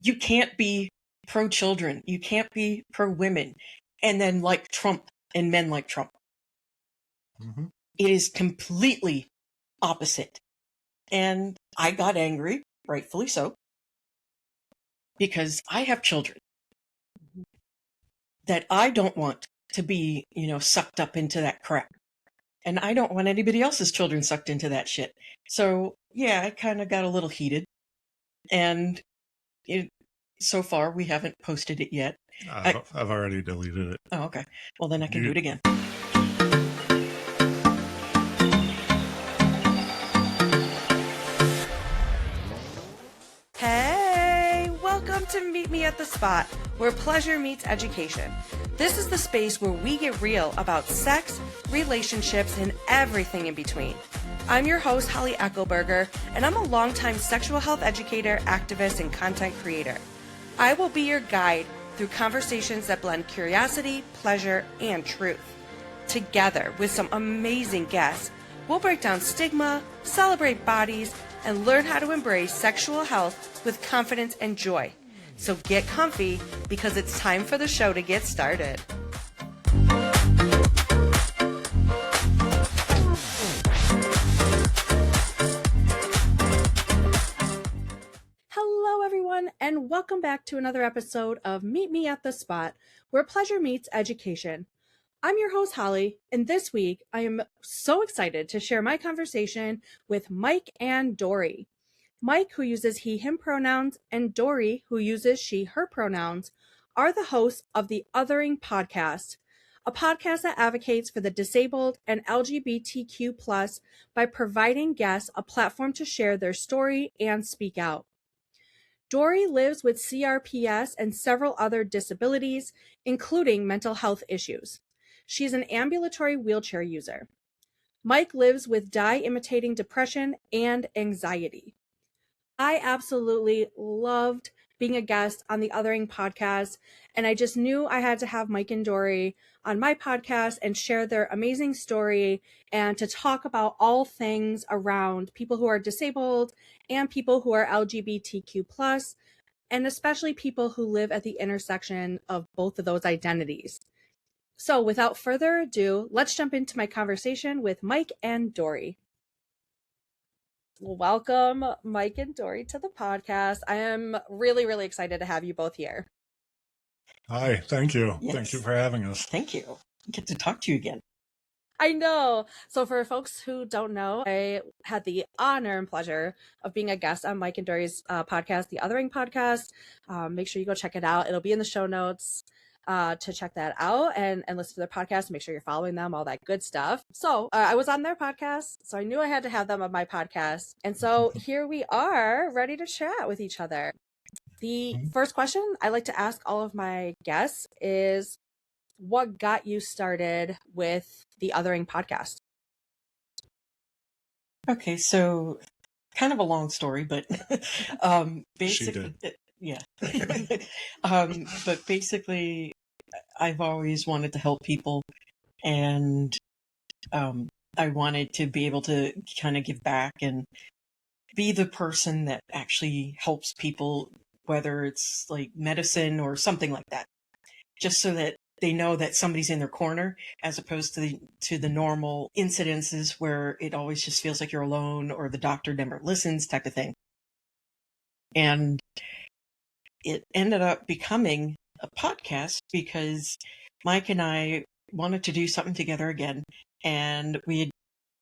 you can't be pro-children, you can't be pro-women, and then like Trump and men like Trump. Mm-hmm. It is completely opposite. And I got angry, rightfully so, because I have children that I don't want to be, sucked up into that crap. And I don't want anybody else's children sucked into that shit. So, yeah, I kind of got a little heated. And so far, we haven't posted it yet. I've already deleted it. Oh, okay. Well, then I can do it again. Hey, welcome to Meet Me at the Spot, where pleasure meets education. This is the space where we get real about sex, relationships, and everything in between. I'm your host, Holly Eckelberger, and I'm a longtime sexual health educator, activist, and content creator. I will be your guide through conversations that blend curiosity, pleasure, and truth. Together with some amazing guests, we'll break down stigma, celebrate bodies, and learn how to embrace sexual health with confidence and joy. So get comfy because it's time for the show to get started. Hello, everyone, and welcome back to another episode of Meet Me at the Spot, where pleasure meets education. I'm your host, Holly, and this week I am so excited to share my conversation with Mike and Dory. Mike, who uses he, him pronouns, and Dory, who uses she, her pronouns, are the hosts of the Otheringpodcast, a podcast that advocates for the disabled and LGBTQ+ by providing guests a platform to share their story and speak out. Dory lives with CRPS and several other disabilities, including mental health issues. She's an ambulatory wheelchair user. Mike lives with imitating depression and anxiety. I absolutely loved being a guest on the Othering podcast, and I just knew I had to have Mike and Dory on my podcast and share their amazing story and to talk about all things around people who are disabled and people who are LGBTQ+, and especially people who live at the intersection of both of those identities. So without further ado, let's jump into my conversation with Mike and Dory. Welcome, Mike and Dory, to the podcast. I am really, really excited to have you both here. Hi, thank you. Yes. Thank you for having us. Thank you. I get to talk to you again. I know. So for folks who don't know, I had the honor and pleasure of being a guest on Mike and Dory's podcast, the Otheringpodcast. Make sure you go check it out. It'll be in the show notes to check that out and listen to their podcast. Make sure you're following them, all that good stuff. So I was on their podcast, so I knew I had to have them on my podcast. And so here we are, ready to chat with each other. The first question I like to ask all of my guests is, what got you started with the Othering podcast? Okay, so kind of a long story, but basically, yeah. But basically, I've always wanted to help people, and I wanted to be able to kind of give back and be the person that actually helps people, whether it's like medicine or something like that, just so that they know that somebody's in their corner, as opposed to the normal incidences where it always just feels like you're alone or the doctor never listens type of thing. And it ended up becoming a podcast because Mike and I wanted to do something together again. And we had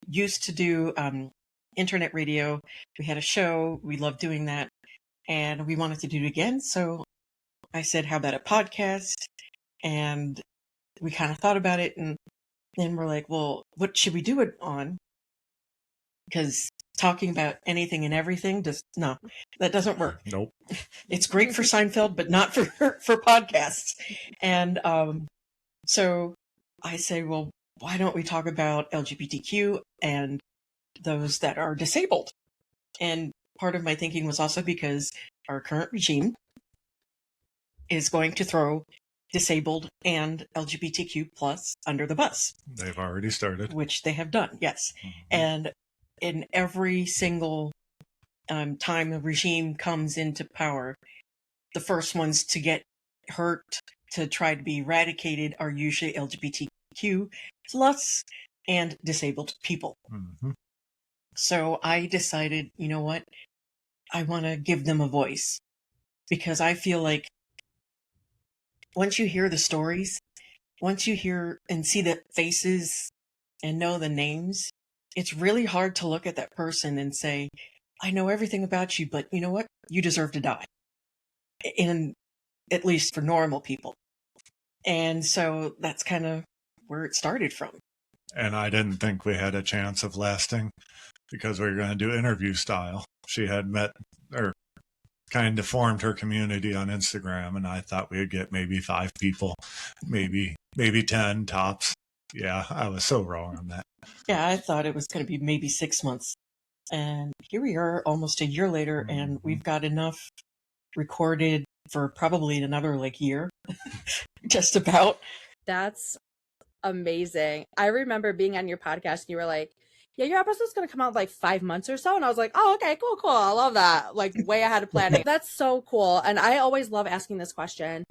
used to do internet radio. We had a show. We loved doing that. And we wanted to do it again. So I said, how about a podcast? And we kind of thought about it, and then we're like, well, what should we do it on? Because talking about anything and everything that doesn't work. Nope. It's great for Seinfeld, but not for podcasts. And so I say, well, why don't we talk about LGBTQ and those that are disabled? And part of my thinking was also because our current regime is going to throw disabled and LGBTQ+ under the bus. They've already started. Which they have done, yes. And in every single time a regime comes into power, the first ones to get hurt, to try to be eradicated, are usually LGBTQ plus and disabled people. Mm-hmm. So I decided, you know what? I want to give them a voice, because I feel like once you hear the stories, once you hear and see the faces and know the names, it's really hard to look at that person and say, I know everything about you, but you know what? You deserve to die. And at least for normal people. And so that's kind of where it started from. And I didn't think we had a chance of lasting because we were going to do interview style. She had met or kind of formed her community on Instagram, and I thought we would get maybe 5 people, maybe 10 tops. Yeah, I was so wrong on that. Yeah, I thought it was going to be maybe 6 months. And here we are almost a year later, and we've got enough recorded for probably another year. Just about. That's amazing. I remember being on your podcast and you were like, yeah, your episode's going to come out in 5 months or so. And I was like, oh, okay, cool. I love that. Way ahead of planning. That's so cool. And I always love asking this question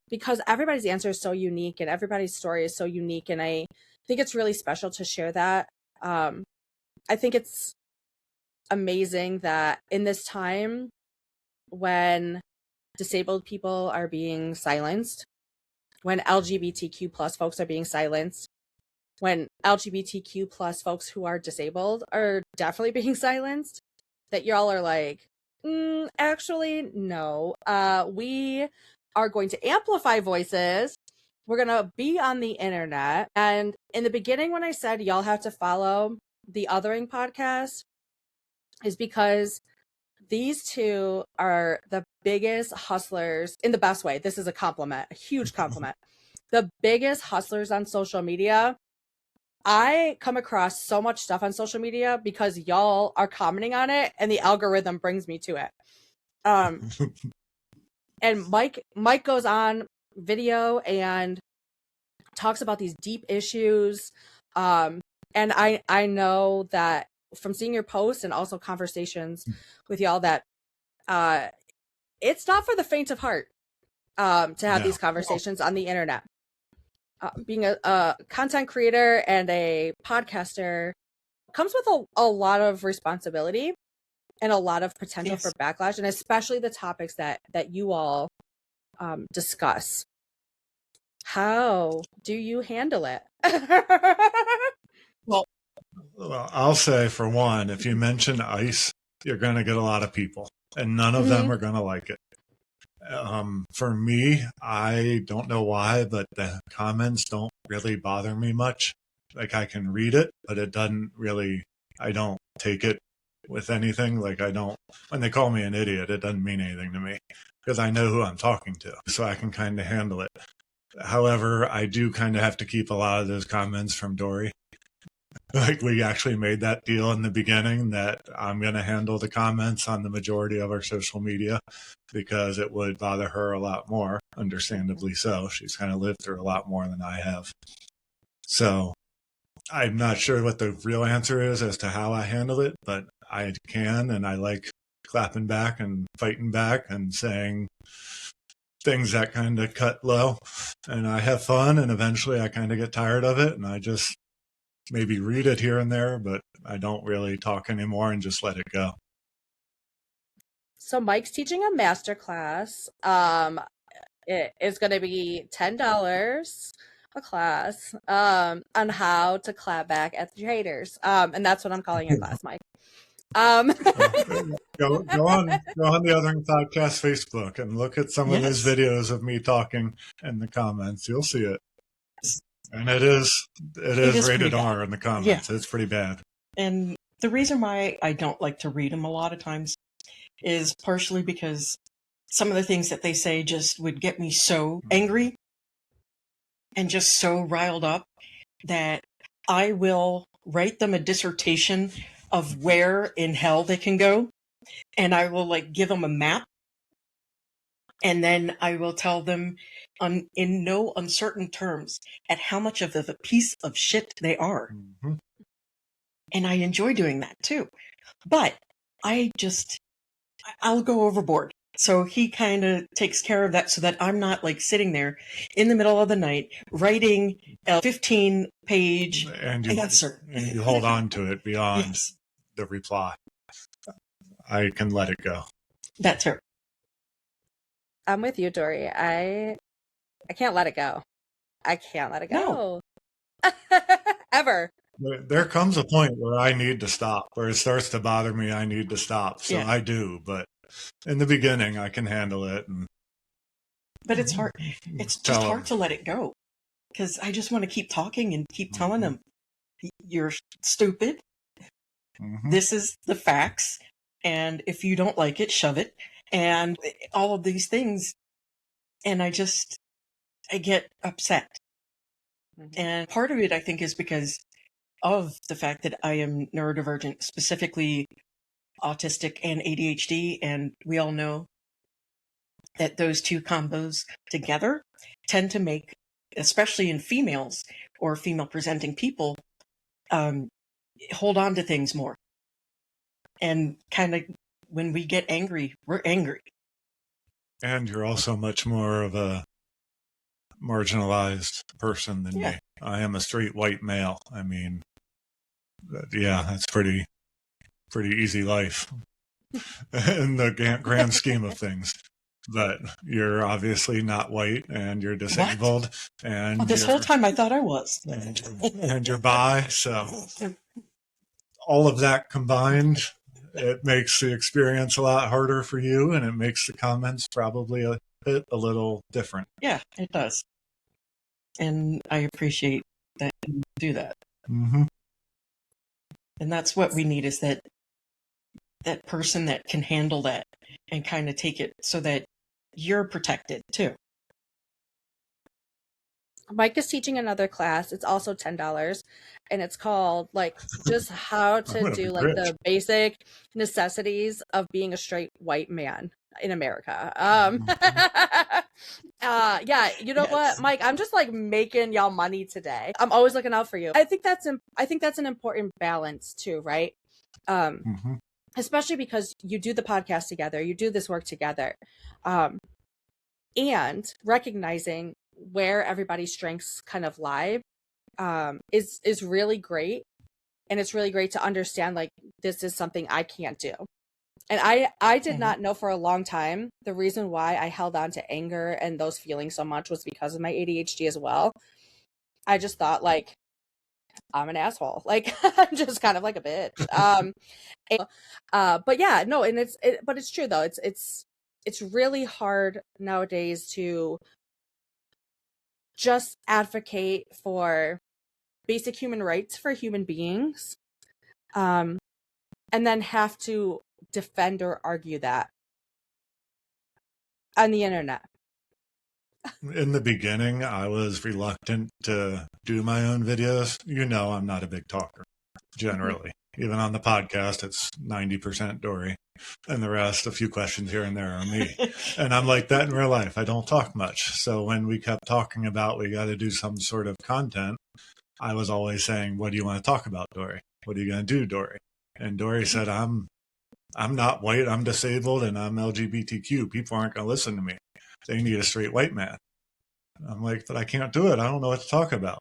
because everybody's answer is so unique and everybody's story is so unique. And I think it's really special to share that. I think it's amazing that in this time when disabled people are being silenced, when LGBTQ plus folks are being silenced, when LGBTQ plus folks who are disabled are definitely being silenced, that y'all are like, actually, no. We are going to amplify voices. We're going to be on the internet. And in the beginning, when I said y'all have to follow the Otheringpodcast, is because these two are the biggest hustlers in the best way. This is a compliment, a huge compliment. The biggest hustlers on social media. I come across so much stuff on social media because y'all are commenting on it and the algorithm brings me to it. And Mike goes on video and talks about these deep issues. And I know that from seeing your posts and also conversations with y'all that it's not for the faint of heart to have these conversations on the internet. Being a content creator and a podcaster comes with a lot of responsibility and a lot of potential for backlash, and especially the topics that you all discuss. How do you handle it? Well, I'll say, for one, if you mention ICE, you're going to get a lot of people, and none of them are going to like it. For me, I don't know why, but the comments don't really bother me much. I can read it, but it doesn't really, I don't take it with anything. When they call me an idiot, it doesn't mean anything to me because I know who I'm talking to, so I can kind of handle it. However, I do kind of have to keep a lot of those comments from Dory. We actually made that deal in the beginning that I'm going to handle the comments on the majority of our social media because it would bother her a lot more, understandably so. She's kind of lived through a lot more than I have. So I'm not sure what the real answer is as to how I handle it, but I can, and I like clapping back and fighting back and saying things that kind of cut low. And I have fun, and eventually I kind of get tired of it, and I just maybe read it here and there, but I don't really talk anymore and just let it go. So Mike's teaching a masterclass. It is going to be $10 a class on how to clap back at the haters. And that's what I'm calling your class, Mike. Go on the Otheringpodcast Facebook and look at some of those videos of me talking in the comments. You'll see it. And it is rated R in the comments. Yeah. It's pretty bad. And the reason why I don't like to read them a lot of times is partially because some of the things that they say just would get me so angry and just so riled up that I will write them a dissertation of where in hell they can go. And I will give them a map. And then I will tell them in no uncertain terms at how much of a piece of shit they are. Mm-hmm. And I enjoy doing that too. But I'll go overboard. So he kind of takes care of that so that I'm not like sitting there in the middle of the night writing a 15-page answer. And you hold on to it beyond Yes, the reply. I can let it go. that's her. I'm with you, Dory. I can't let it go. I can't let it go. No. Ever. There comes a point where I need to stop, where it starts to bother me. I need to stop. So Yeah. I do, but in the beginning, I can handle it. But it's hard. It's just hard to let it go because I just want to keep talking and keep telling them, you're stupid. This is the facts. And if you don't like it, shove it. And all of these things. And I get upset. And part of it, I think, is because of the fact that I am neurodivergent, specifically autistic and ADHD. And we all know that those two combos together tend to make, especially in females or female presenting people, hold on to things more. And kind of when we get angry, we're angry. And you're also much more of a marginalized person than me. I am a straight white male. I mean, yeah, that's pretty easy life in the grand scheme of things. But you're obviously not white, and you're disabled. What? And this whole time I thought I was. And you're bi. So all of that combined, it makes the experience a lot harder for you, and it makes the comments probably a little different. Yeah, it does. And I appreciate that you do that. Mm-hmm. And that's what we need, is that person that can handle that and kind of take it so that you're protected too. Mike is teaching another class. It's also $10, and it's called just how to do the basic necessities of being a straight white man in America. Yeah, you know what, Mike? I'm just making y'all money today. I'm always looking out for you. I think that's an important balance too, right? Especially because you do the podcast together, you do this work together, and recognizing where everybody's strengths kind of lie is really great. And it's really great to understand this is something I can't do. And I did not know for a long time the reason why I held on to anger and those feelings so much was because of my ADHD as well. I just thought I'm an asshole. I'm just kind of like a bitch. But yeah, no, and but it's true though. It's really hard nowadays to just advocate for basic human rights for human beings, and then have to defend or argue that on the internet. In the beginning, I was reluctant to do my own videos. I'm not a big talker, generally. Even on the podcast, it's 90% Dory, and the rest, a few questions here and there, are me. And I'm like that in real life. I don't talk much. So when we kept talking about we got to do some sort of content, I was always saying, what do you want to talk about, Dory? What are you going to do, Dory? And Dory said, I'm not white, I'm disabled, and I'm LGBTQ. People aren't going to listen to me. They need a straight white man. I'm like, but I can't do it. I don't know what to talk about.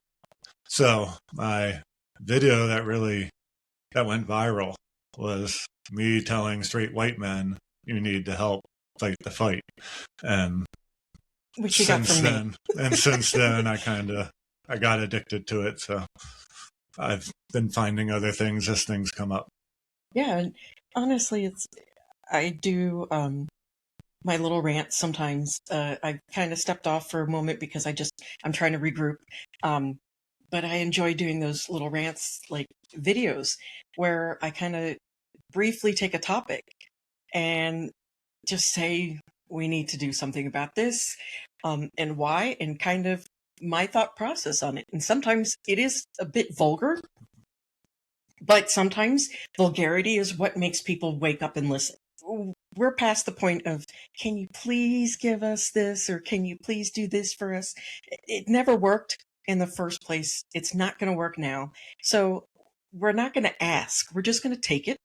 So my video that went viral was me telling straight white men, you need to help fight the fight. And which you got from me. And since then, I got addicted to it. So I've been finding other things as things come up. Yeah, and honestly, I do my little rants sometimes. I kind of stepped off for a moment because I'm trying to regroup. But I enjoy doing those little rants, videos, where I kind of briefly take a topic and just say, we need to do something about this, and why, and kind of my thought process on it. And sometimes it is a bit vulgar, but sometimes vulgarity is what makes people wake up and listen. We're past the point of, can you please give us this, or can you please do this for us? It never worked in the first place. It's not going to work now. So we're not going to ask. We're just going to take it,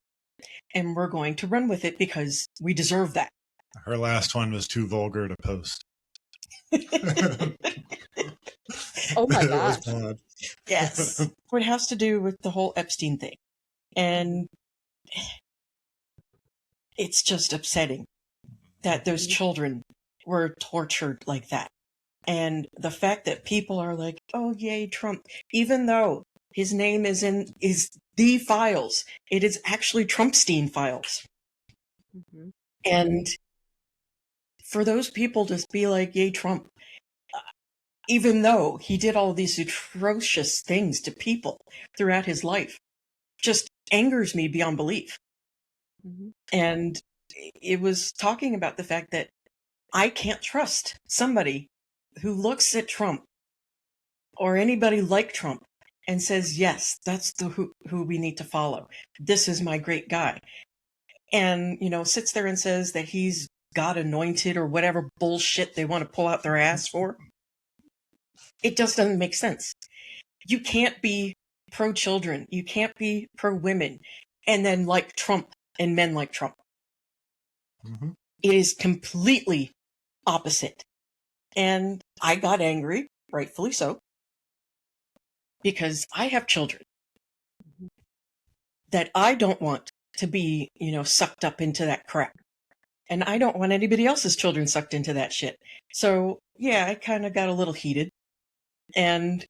and we're going to run with it because we deserve that. Her last one was too vulgar to post. Oh my It was gosh. bad. Yes. It has to do with the whole Epstein thing. And it's just upsetting that those children were tortured like that. And the fact that people are like, oh, yay, Trump, even though his name is the files, it is actually Trumpstein files. Mm-hmm. And for those people to be like, yay, Trump, even though he did all these atrocious things to people throughout his life, just angers me beyond belief. Mm-hmm. And it was talking about the fact that I can't trust somebody who looks at Trump or anybody like Trump and says, yes, that's who we need to follow. This is my great guy. And, sits there and says that he's God anointed or whatever bullshit they want to pull out their ass for. It just doesn't make sense. You can't be pro-children. You can't be pro-women and then like Trump and men like Trump. Mm-hmm. It is completely opposite. And I got angry, rightfully so, because I have children that I don't want to be, sucked up into that crap. And I don't want anybody else's children sucked into that shit. So, yeah, I kind of got a little heated. And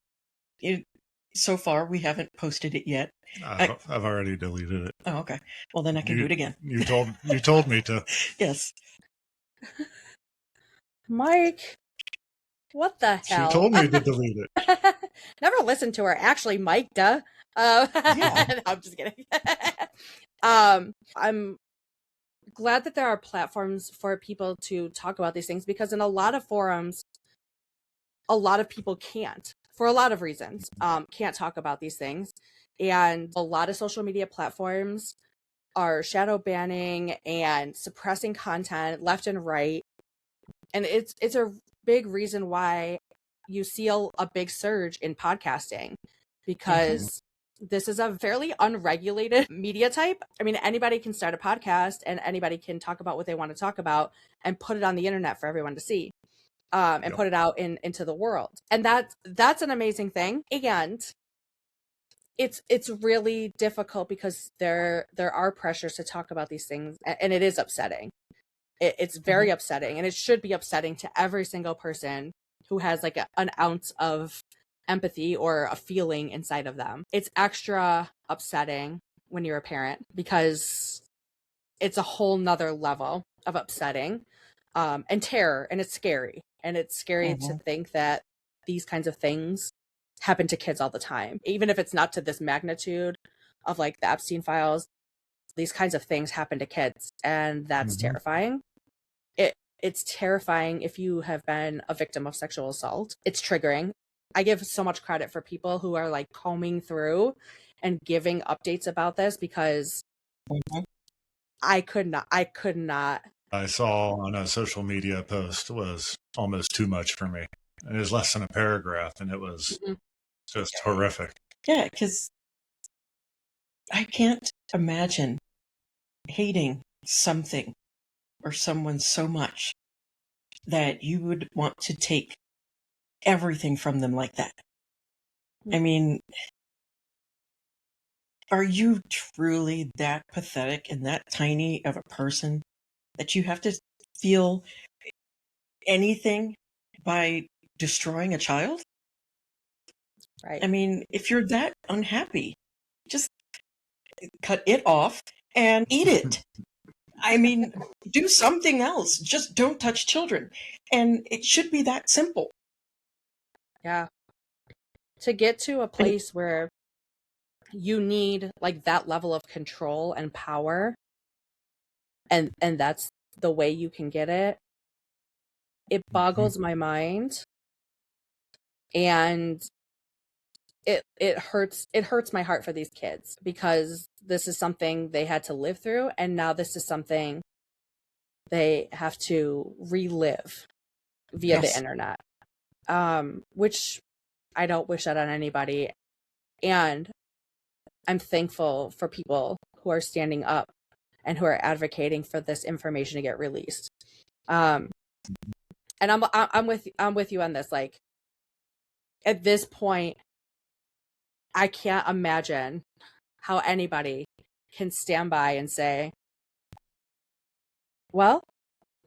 so far, we haven't posted it yet. I've already deleted it. Oh, okay. Well, then I can do it again. You told me to. Yes. Mike, what the hell? She told me to delete it. Never listened to her. Actually, Mike, duh. Yeah. No, I'm just kidding. I'm glad that there are platforms for people to talk about these things, because in a lot of forums, a lot of people can't, for a lot of reasons, can't talk about these things. And a lot of social media platforms are shadow banning and suppressing content left and right. And it's a big reason why you see a big surge in podcasting, because this is a fairly unregulated media type. I mean, anybody can start a podcast and anybody can talk about what they want to talk about and put it on the internet for everyone to see, and put it out into the world. And that's an amazing thing. And it's really difficult because there are pressures to talk about these things, and it is upsetting. It's very upsetting, and it should be upsetting to every single person who has like an ounce of empathy or a feeling inside of them. It's extra upsetting when you're a parent, because it's a whole nother level of upsetting, and terror, and it's scary. And it's scary to think that these kinds of things happen to kids all the time, even if it's not to this magnitude of like the Epstein files. These kinds of things happen to kids, and that's terrifying. It's terrifying if you have been a victim of sexual assault. It's triggering. I give so much credit for people who are like combing through and giving updates about this, because I could not. I saw on a social media post was almost too much for me. It was less than a paragraph, and it was just horrific. Yeah, because I can't imagine hating something or someone so much that you would want to take everything from them like that. I mean, are you truly that pathetic and that tiny of a person that you have to feel anything by destroying a child? Right. I mean, if you're that unhappy, just cut it off and eat it. I mean, do something else. Just don't touch children. And it should be that simple. Yeah. To get to a place where you need like that level of control and power, and that's the way you can get it, it boggles my mind. And it hurts my heart for these kids, because this is something they had to live through, and now this is something they have to relive via the internet, which I don't wish that on anybody. And I'm thankful for people who are standing up and who are advocating for this information to get released. And I'm with you on this. Like, at this point, I can't imagine how anybody can stand by and say, well,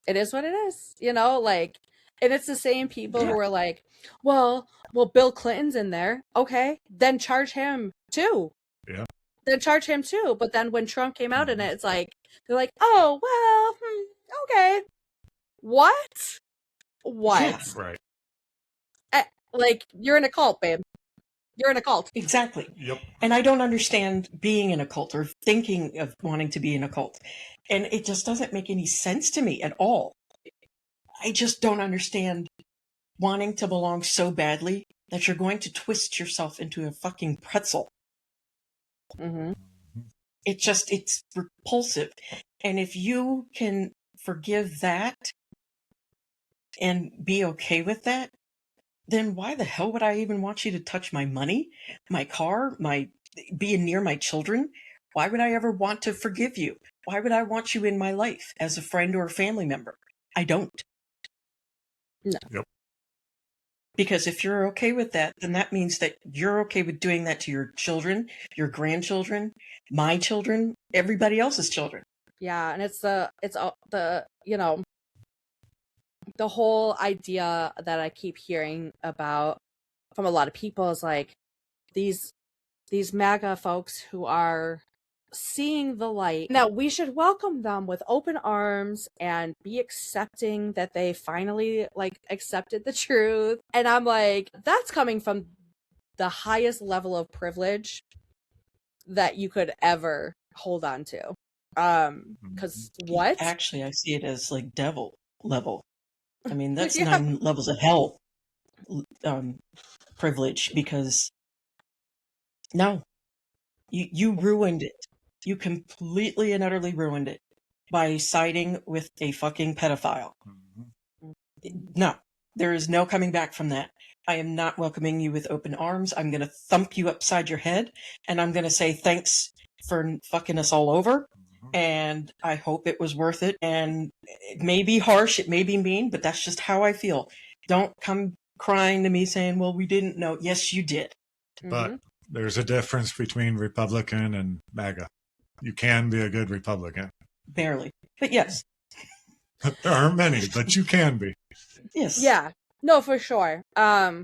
it is what it is, you know, like, and it's the same people who are like, well, Bill Clinton's in there. Okay, then charge him too. Yeah. Then charge him too. But then when Trump came out in it, it's like, they're like, oh, well, okay. What? Yeah. Right. Like, you're in a cult, babe. You're in a cult. Exactly. Yep. And I don't understand being in a cult or thinking of wanting to be in a cult. And it just doesn't make any sense to me at all. I just don't understand wanting to belong so badly that you're going to twist yourself into a fucking pretzel. Mm-hmm. It's repulsive. And if you can forgive that and be okay with that, then why the hell would I even want you to touch my money, my car, being near my children? Why would I ever want to forgive you? Why would I want you in my life as a friend or a family member? I don't. No. Yep. Because if you're okay with that, then that means that you're okay with doing that to your children, your grandchildren, my children, everybody else's children. Yeah, and it's the you know, the whole idea that I keep hearing about from a lot of people is like these MAGA folks who are seeing the light. Now, we should welcome them with open arms and be accepting that they finally like accepted the truth. And I'm like, that's coming from the highest level of privilege that you could ever hold on to. Because what? Actually, I see it as like devil level. I mean, that's 9 levels of hell privilege, because no, you ruined it. You completely and utterly ruined it by siding with a fucking pedophile. No, there is no coming back from that. I am not welcoming you with open arms. I'm going to thump you upside your head, and I'm going to say thanks for fucking us all over. And I hope it was worth it. And it may be harsh, it may be mean, but that's just how I feel. Don't come crying to me saying, well, we didn't know. Yes, you did. But there's a difference between Republican and MAGA. You can be a good Republican. Barely. But yes. There aren't many, but you can be. Yes. Yeah. No, for sure. I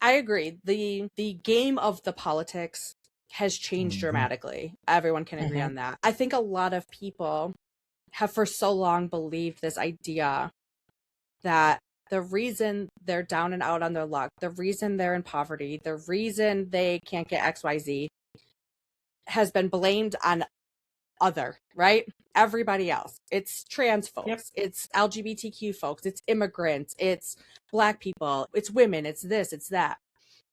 agree. The game of the politics has changed dramatically. Everyone can agree on that. I think a lot of people have for so long believed this idea that the reason they're down and out on their luck, the reason they're in poverty, the reason they can't get XYZ has been blamed on other, right? Everybody else. It's trans folks, it's LGBTQ folks, it's immigrants, it's Black people, it's women, it's this, it's that.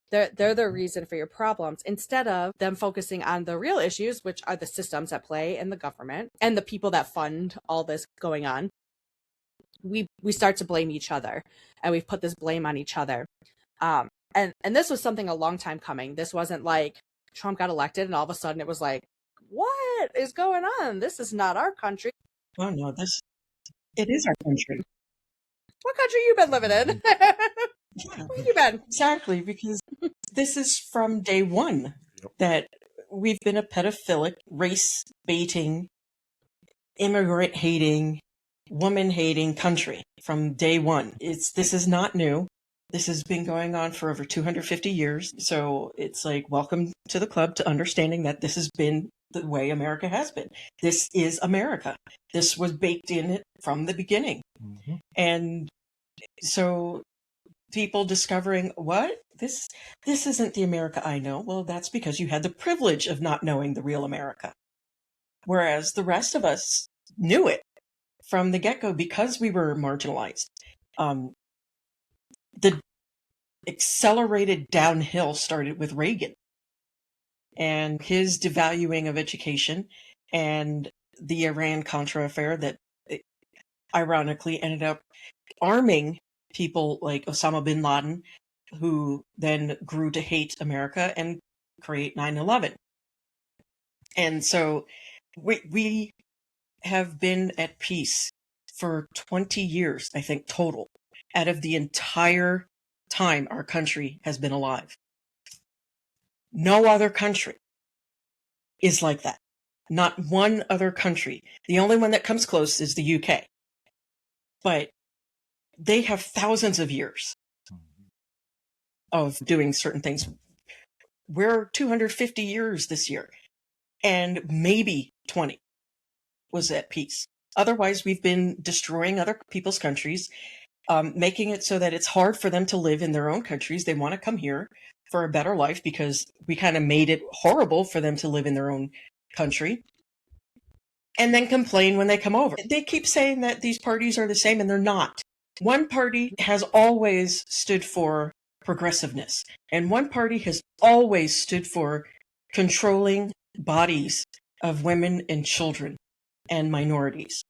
They're the reason for your problems, instead of them focusing on the real issues, which are the systems at play in the government and the people that fund all this going on. We start to blame each other, and we've put this blame on each other. And this was something a long time coming. This wasn't like Trump got elected and all of a sudden it was like, what is going on? This is not our country. Oh no, it is our country. What country you been living in? Where you been? Exactly, because this is from day one that we've been a pedophilic, race-baiting, immigrant-hating, woman-hating country from day one. This is not new. This has been going on for over 250 years. So it's like, welcome to the club, to understanding that this has been the way America has been. This is America. This was baked in it from the beginning. And so people discovering, what? This isn't the America I know. Well, that's because you had the privilege of not knowing the real America. Whereas the rest of us knew it from the get-go because we were marginalized. The accelerated downhill started with Reagan and his devaluing of education and the Iran-Contra affair that ironically ended up arming people like Osama bin Laden, who then grew to hate America and create 9/11. And so we have been at peace for 20 years, I think, total, out of the entire time our country has been alive. No other country is like that. Not one other country. The only one that comes close is the UK. But they have thousands of years of doing certain things. We're 250 years this year, and maybe 20 was at peace. Otherwise, we've been destroying other people's countries, making it so that it's hard for them to live in their own countries. They want to come here for a better life because we kind of made it horrible for them to live in their own country, and then complain when they come over. They keep saying that these parties are the same, and they're not. One party has always stood for progressiveness, and one party has always stood for controlling bodies of women and children and minorities.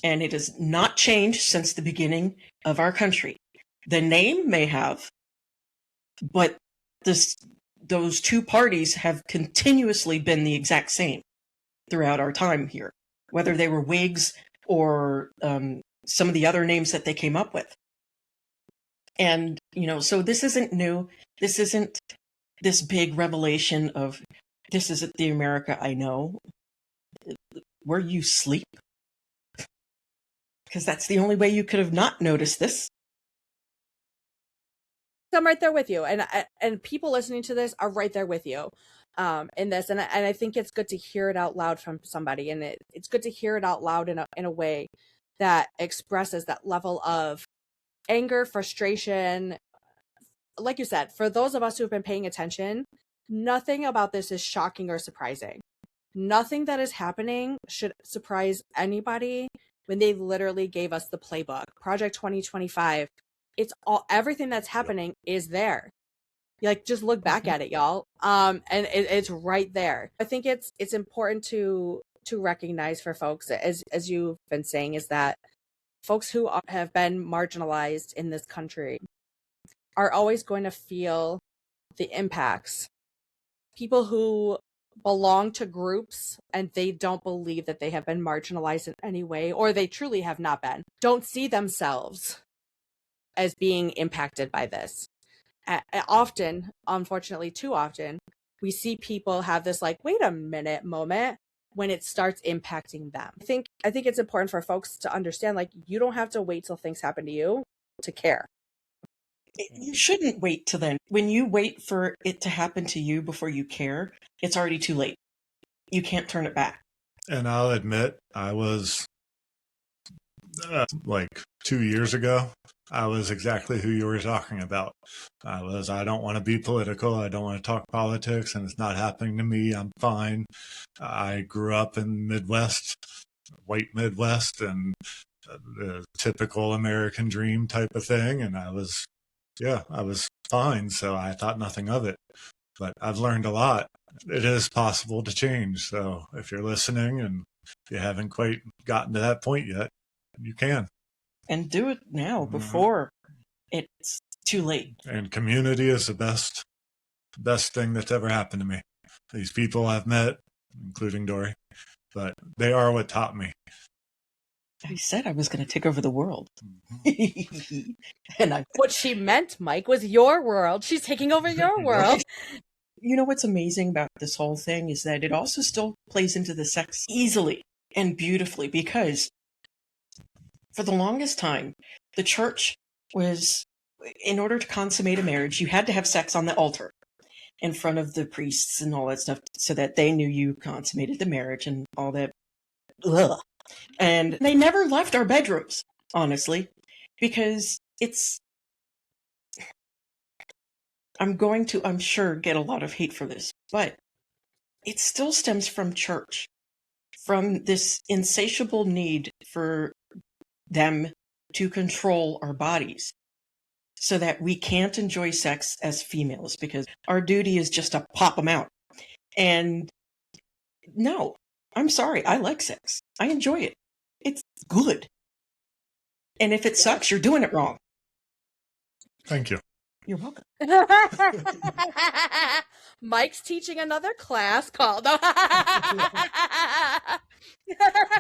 And it has not changed since the beginning of our country. The name may have, but those two parties have continuously been the exact same throughout our time here, whether they were Whigs or some of the other names that they came up with. And, so this isn't new. This isn't this big revelation of this isn't the America I know. Where you sleep? Because that's the only way you could have not noticed this. I'm right there with you, and people listening to this are right there with you in this, and I think it's good to hear it out loud from somebody, and it's good to hear it out loud in a way that expresses that level of anger, frustration. Like you said, for those of us who've been paying attention, nothing about this is shocking or surprising. Nothing that is happening should surprise anybody when they literally gave us the playbook. Project 2025. It's all, everything that's happening is there. Like, just look back at it, y'all. And it's right there. I think it's important to recognize for folks, as you've been saying, is that folks who have been marginalized in this country are always going to feel the impacts. People who belong to groups and they don't believe that they have been marginalized in any way, or they truly have not been, don't see themselves as being impacted by this. Often, unfortunately, too often, we see people have this like, wait a minute moment when it starts impacting them. I think it's important for folks to understand, like, you don't have to wait till things happen to you to care. You shouldn't wait till then. When you wait for it to happen to you before you care, it's already too late. You can't turn it back. And I'll admit, I was like 2 years ago, I was exactly who you were talking about. I don't want to be political. I don't want to talk politics, and it's not happening to me. I'm fine. I grew up in Midwest, white Midwest, and the typical American dream type of thing. And I was fine. So I thought nothing of it. But I've learned a lot. It is possible to change. So if you're listening and you haven't quite gotten to that point yet, you can. And do it now before it's too late. And community is the best thing that's ever happened to me. These people I've met, including Dory, but they are what taught me. I said I was going to take over the world. And what she meant, Mike, was your world. She's taking over your world. You know what's amazing about this whole thing is that it also still plays into the sex easily and beautifully, because for the longest time, the church was, in order to consummate a marriage, you had to have sex on the altar in front of the priests and all that stuff so that they knew you consummated the marriage and all that. Ugh. And they never left our bedrooms, honestly, because I'm sure, get a lot of hate for this, but it still stems from church, from this insatiable need for them to control our bodies so that we can't enjoy sex as females, because our duty is just to pop them out. And no, I'm sorry. I like sex. I enjoy it. It's good. And if it sucks, you're doing it wrong. Thank you. You're welcome. Mike's teaching another class called. That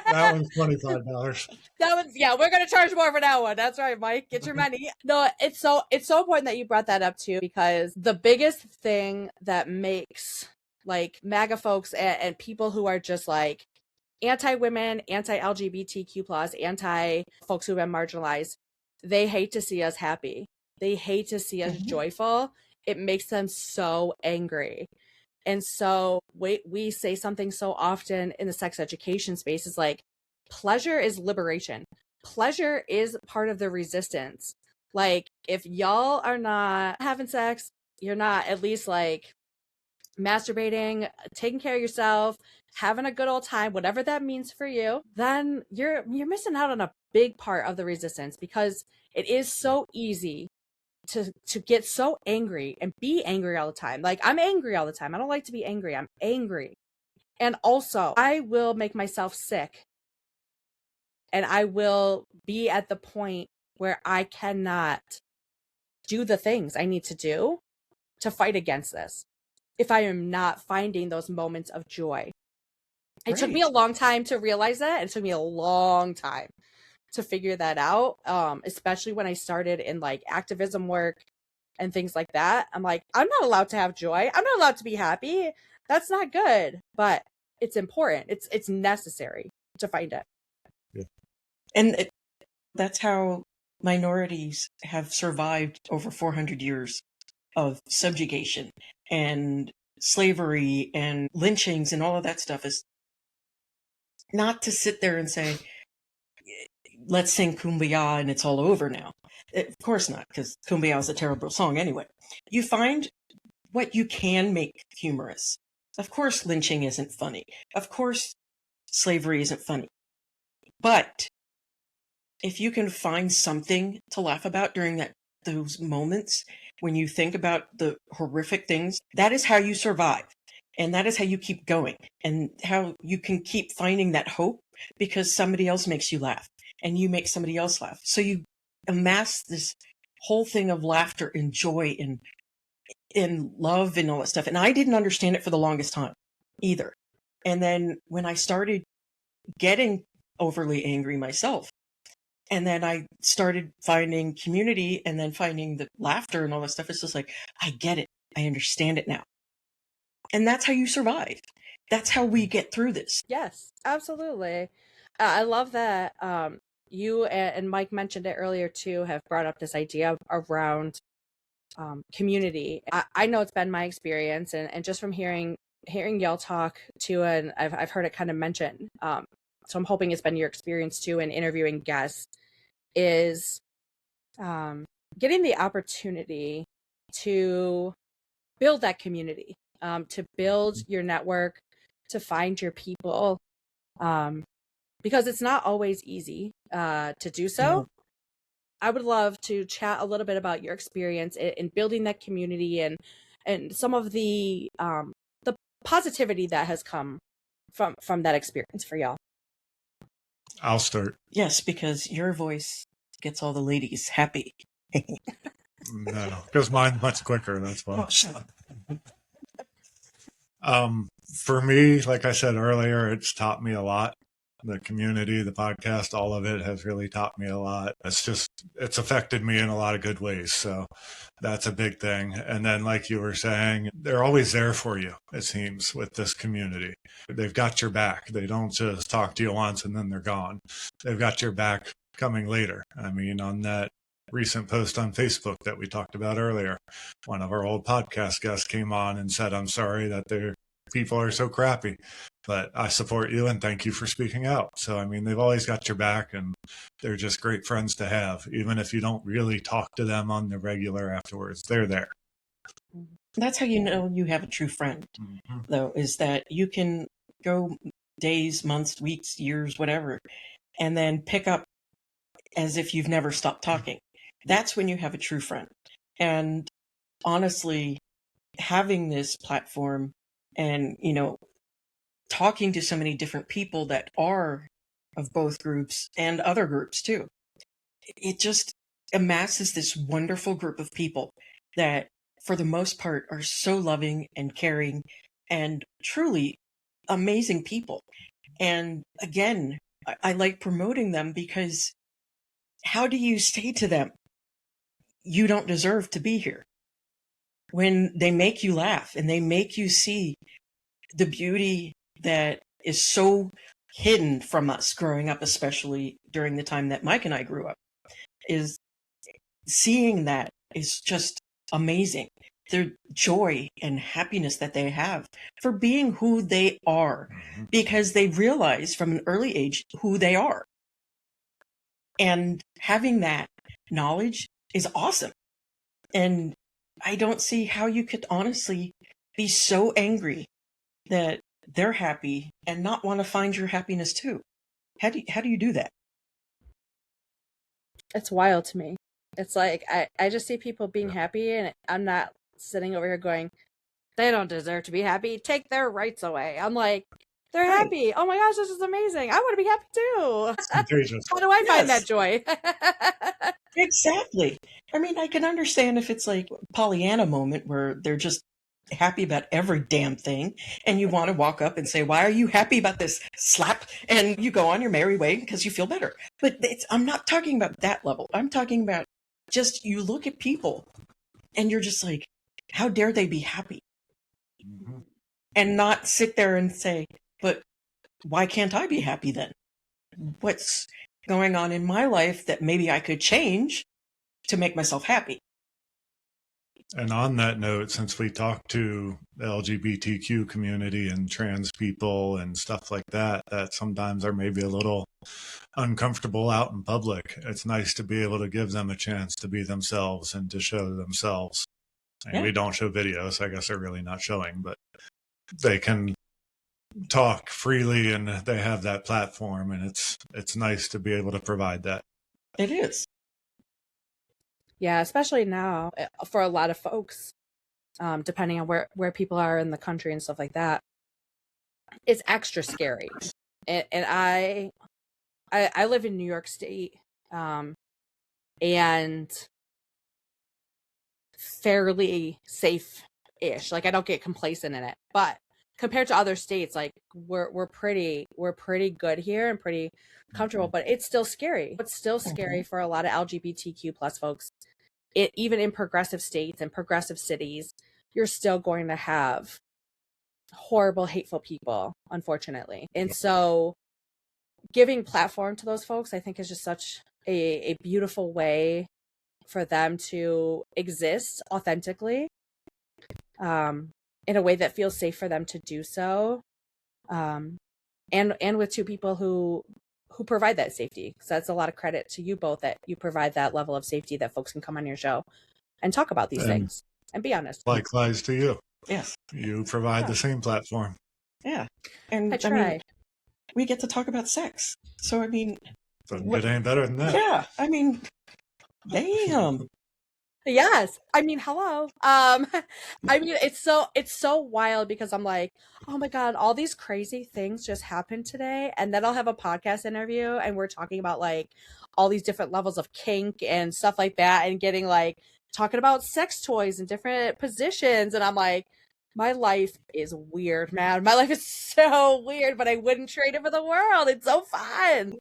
one's $25. That one's, yeah, we're gonna charge more for that one. That's right, Mike. Get your money. No, it's so important that you brought that up too, because the biggest thing that makes like MAGA folks and people who are just like anti-women, anti-LGBTQ plus, anti-folks who've been marginalized, they hate to see us happy. They hate to see us joyful. It makes them so angry. And so we say something so often in the sex education space is like, pleasure is liberation. Pleasure is part of the resistance. Like, if y'all are not having sex, you're not at least like masturbating, taking care of yourself, having a good old time, whatever that means for you, then you're missing out on a big part of the resistance, because it is so easy to get so angry and be angry all the time. Like, I'm angry all the time. I don't like to be angry. I'm angry. And also, I will make myself sick. And I will be at the point where I cannot do the things I need to do to fight against this if I am not finding those moments of joy. It took me a long time to realize that. It took me a long time to figure that out, especially when I started in like activism work and things like that. I'm like, I'm not allowed to have joy. I'm not allowed to be happy. That's not good, but it's important. It's necessary to find it. Yeah. And that's how minorities have survived over 400 years of subjugation and slavery and lynchings and all of that stuff, is not to sit there and say, let's sing Kumbaya and it's all over now. Of course not, because Kumbaya is a terrible song anyway. You find what you can make humorous. Of course, lynching isn't funny. Of course, slavery isn't funny. But if you can find something to laugh about during those moments, when you think about the horrific things, that is how you survive. And that is how you keep going, and how you can keep finding that hope, because somebody else makes you laugh and you make somebody else laugh. So you amass this whole thing of laughter and joy and love and all that stuff. And I didn't understand it for the longest time either. And then when I started getting overly angry myself, and then I started finding community and then finding the laughter and all that stuff, it's just like, I get it. I understand it now. And that's how you survive. That's how we get through this. Yes, absolutely. I love that you and Mike mentioned it earlier too, have brought up this idea around community. I know it's been my experience, and just from hearing y'all talk too, and I've heard it kind of mentioned. So I'm hoping it's been your experience too in interviewing guests, is getting the opportunity to build that community, to build your network, to find your people, because it's not always easy to do so. No. I would love to chat a little bit about your experience in building that community and some of the positivity that has come from that experience for y'all. I'll start. Yes, because your voice gets all the ladies happy. No, because mine's much quicker. That's why. For me, like I said earlier, it's taught me a lot. The community, the podcast, all of it has really taught me a lot. It's affected me in a lot of good ways. So that's a big thing. And then, like you were saying, they're always there for you, it seems, with this community. They've got your back. They don't just talk to you once and then they're gone. They've got your back coming later. I mean, on that recent post on Facebook that we talked about earlier, one of our old podcast guests came on and said, I'm sorry that their people are so crappy, but I support you and thank you for speaking out. So, I mean, they've always got your back, and they're just great friends to have. Even if you don't really talk to them on the regular afterwards, they're there. That's how you know you have a true friend, though, is that you can go days, months, weeks, years, whatever, and then pick up as if you've never stopped talking. That's when you have a true friend. And honestly, having this platform and, talking to so many different people that are of both groups and other groups too, it just amasses this wonderful group of people that for the most part are so loving and caring and truly amazing people. And again, I like promoting them because how do you say to them, you don't deserve to be here? When they make you laugh and they make you see the beauty that is so hidden from us growing up, especially during the time that Mike and I grew up, is seeing that is just amazing. Their joy and happiness that they have for being who they are, because they realize from an early age who they are. And having that knowledge is awesome. And I don't see how you could honestly be so angry that they're happy and not want to find your happiness too. How do you do that? It's wild to me. It's like I just see people being happy, and I'm not sitting over here going, they don't deserve to be happy. Take their rights away. I'm like, they're Right. happy. Oh my gosh, this is amazing. I want to be happy too. Contagious. How do I find Yes. that joy? Exactly. I mean, I can understand if it's like Pollyanna moment where they're just happy about every damn thing, and you want to walk up and say, why are you happy about this? Slap, and you go on your merry way because you feel better. But I'm not talking about that level. I'm talking about just you look at people and you're just like, how dare they be happy? Mm-hmm. And not sit there and say, but why can't I be happy then? What's going on in my life that maybe I could change to make myself happy? And on that note, since we talked to the LGBTQ community and trans people and stuff like that, that sometimes are maybe a little uncomfortable out in public, it's nice to be able to give them a chance to be themselves and to show themselves. And Yeah. we don't show videos, so I guess they're really not showing, but they can talk freely and they have that platform, and it's nice to be able to provide that. It is. Yeah, especially now for a lot of folks, depending on where people are in the country and stuff like that, it's extra scary. And I live in New York State, and fairly safe-ish. Like I don't get complacent in it, but compared to other states, like we're pretty good here and pretty comfortable. But it's still scary. It's still scary for a lot of LGBTQ plus folks. Even in progressive states and progressive cities, you're still going to have horrible, hateful people, unfortunately. And so giving platform to those folks, I think, is just such a beautiful way for them to exist authentically, in a way that feels safe for them to do so. And with two people who provide that safety. So that's a lot of credit to you both that you provide that level of safety that folks can come on your show and talk about these things and be honest. Likewise to you. Yes. You provide the same platform. Yeah. And I try. I mean, we get to talk about sex. So, I mean, It ain't better than that. Yeah. I mean, damn. Yes. I mean, hello. I mean, it's so wild because I'm like, oh my God, all these crazy things just happened today. And then I'll have a podcast interview and we're talking about like all these different levels of kink and stuff like that, and getting like talking about sex toys and different positions. And I'm like, my life is weird, man. My life is so weird, but I wouldn't trade it for the world. It's so fun.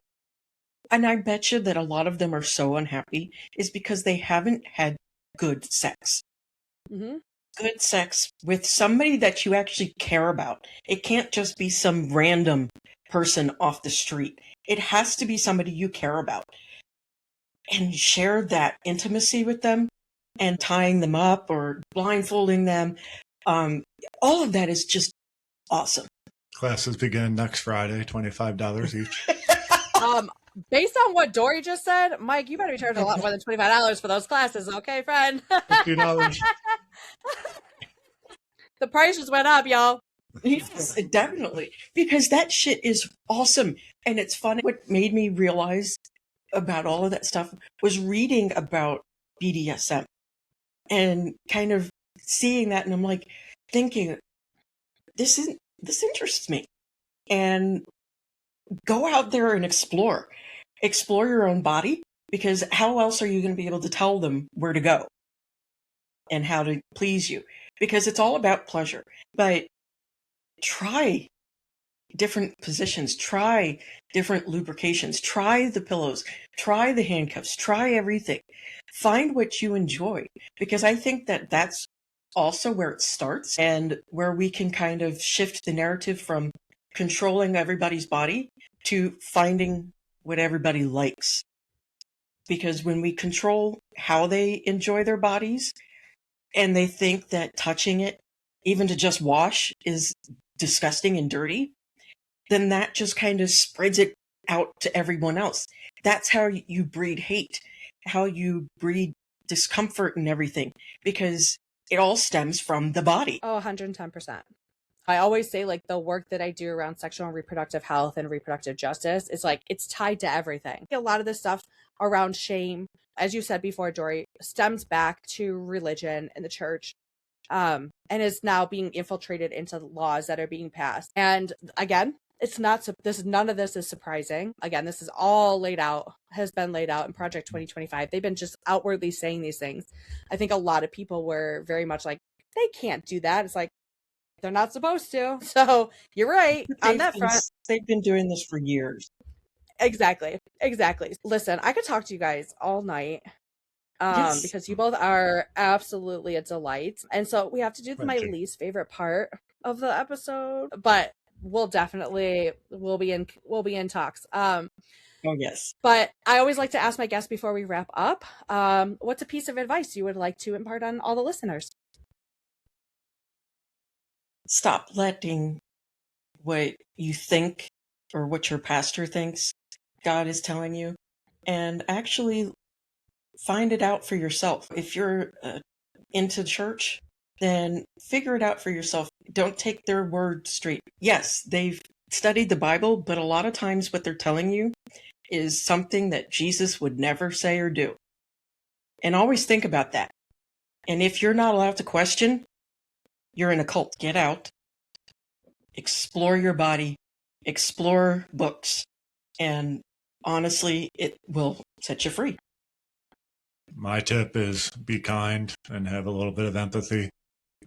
And I bet you that a lot of them are so unhappy is because they haven't had good sex. Mm-hmm. Good sex with somebody that you actually care about. It can't just be some random person off the street. It has to be somebody you care about. And share that intimacy with them and tying them up or blindfolding them. All of that is just awesome. Classes begin next Friday, $25 each. Based on what Dory just said, Mike, you better be charging a lot more than $25 for those classes, okay, friend? $50. The price just went up, y'all. Yes, definitely. Because that shit is awesome. And it's funny. What made me realize about all of that stuff was reading about BDSM and kind of seeing that. And I'm like thinking, this interests me. And go out there and explore your own body, because how else are you going to be able to tell them where to go? and how to please you, because it's all about pleasure. But try different positions, try different lubrications, try the pillows, try the handcuffs, try everything. Find what you enjoy, because I think that that's also where it starts, and where we can kind of shift the narrative from controlling everybody's body to finding what everybody likes. Because when we control how they enjoy their bodies, and they think that touching it, even to just wash, is disgusting and dirty, then that just kind of spreads it out to everyone else. That's how you breed hate, how you breed discomfort and everything, because it all stems from the body. Oh, 110%. I always say, like, the work that I do around sexual and reproductive health and reproductive justice is like, it's tied to everything. A lot of this stuff around shame, as you said before, Dory, stems back to religion and the church, and is now being infiltrated into laws that are being passed. And again, it's not, none of this is surprising. Again, this is all has been laid out in Project 2025. They've been just outwardly saying these things. I think a lot of people were very much like, they can't do that. It's like, they're not supposed to. So you're right on that front. They've been doing this for years. Exactly. Listen, I could talk to you guys all night. Yes. Because you both are absolutely a delight. And so we have to do my least favorite part of the episode, but we'll be in talks. Oh yes. But I always like to ask my guests before we wrap up, what's a piece of advice you would like to impart on all the listeners? Stop letting what you think or what your pastor thinks God is telling you, and actually find it out for yourself. If you're into church, then figure it out for yourself. Don't take their word straight. Yes, they've studied the Bible, but a lot of times what they're telling you is something that Jesus would never say or do. And always think about that. And if you're not allowed to question, you're in a cult. Get out. Explore your body. Explore books. And honestly, it will set you free. My tip is be kind and have a little bit of empathy,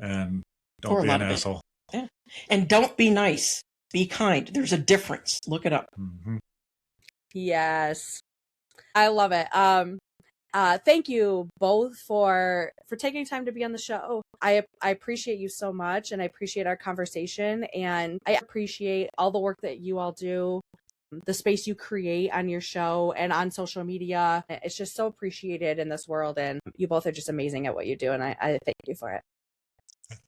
and don't be an asshole. Yeah. And don't be nice. Be kind. There's a difference. Look it up. Mm-hmm. Yes. I love it. Thank you both for taking time to be on the show. I appreciate you so much, and I appreciate our conversation, and I appreciate all the work that you all do, the space you create on your show and on social media. It's just so appreciated in this world, and you both are just amazing at what you do, and I thank you for it.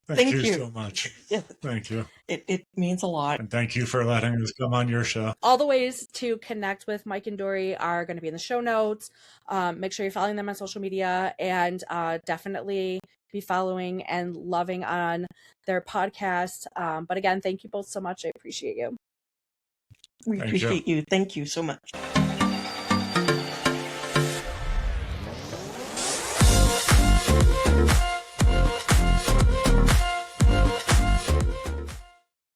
Thank you so much. Yeah. Thank you. It means a lot. And thank you for letting us come on your show. All the ways to connect with Mike and Dory are going to be in the show notes. Make sure you're following them on social media, and definitely be following and loving on their podcast. But again, thank you both so much. I appreciate you. We appreciate you. Thank you so much.